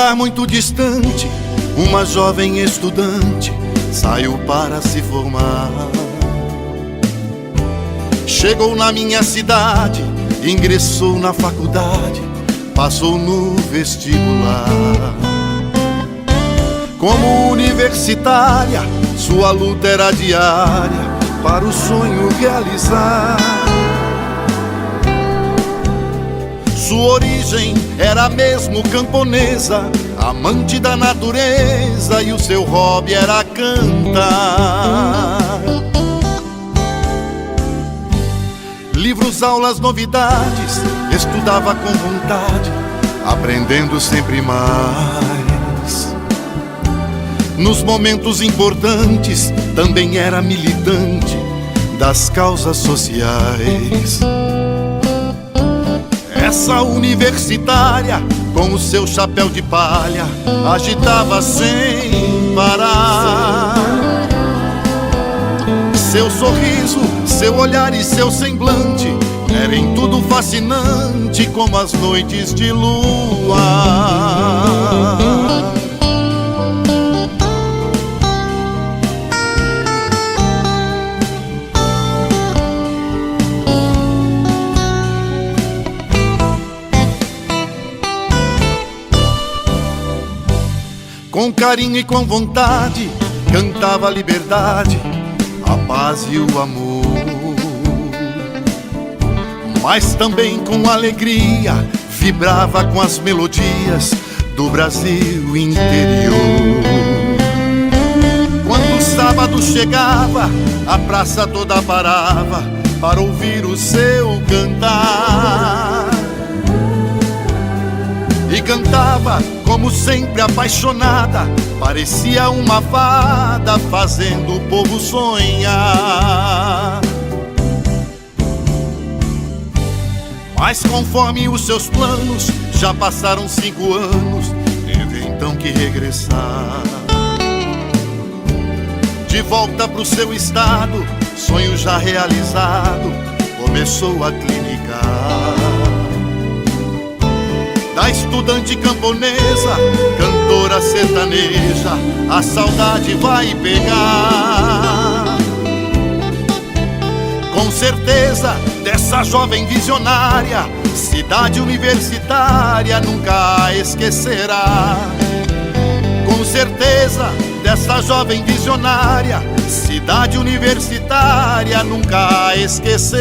lugar muito distante, uma jovem estudante saiu para se formar. Chegou na minha cidade, ingressou na faculdade, passou no vestibular. Como universitária, sua luta era diária para o sonho realizar. Sua origem era mesmo camponesa, amante da natureza, e o seu hobby era cantar. Livros, aulas, novidades, estudava com vontade, aprendendo sempre mais. Nos momentos importantes, também era militante das causas sociais. Essa universitária, com o seu chapéu de palha, agitava sem parar. Seu sorriso, seu olhar e seu semblante era em tudo fascinante, como as noites de lua. Com carinho e com vontade, cantava a liberdade, a paz e o amor. Mas também com alegria, vibrava com as melodias do Brasil interior. Quando o sábado chegava, a praça toda parava para ouvir o seu cantar. E cantava como sempre apaixonada, parecia uma fada fazendo o povo sonhar. Mas conforme os seus planos, já passaram 5 anos, teve então que regressar. De volta pro seu estado, sonho já realizado, começou a clinicar. Da estudante camponesa, cantora sertaneja, a saudade vai pegar. Com certeza, dessa jovem visionária, cidade universitária nunca a esquecerá. Com certeza, dessa jovem visionária, cidade universitária nunca a esquecerá.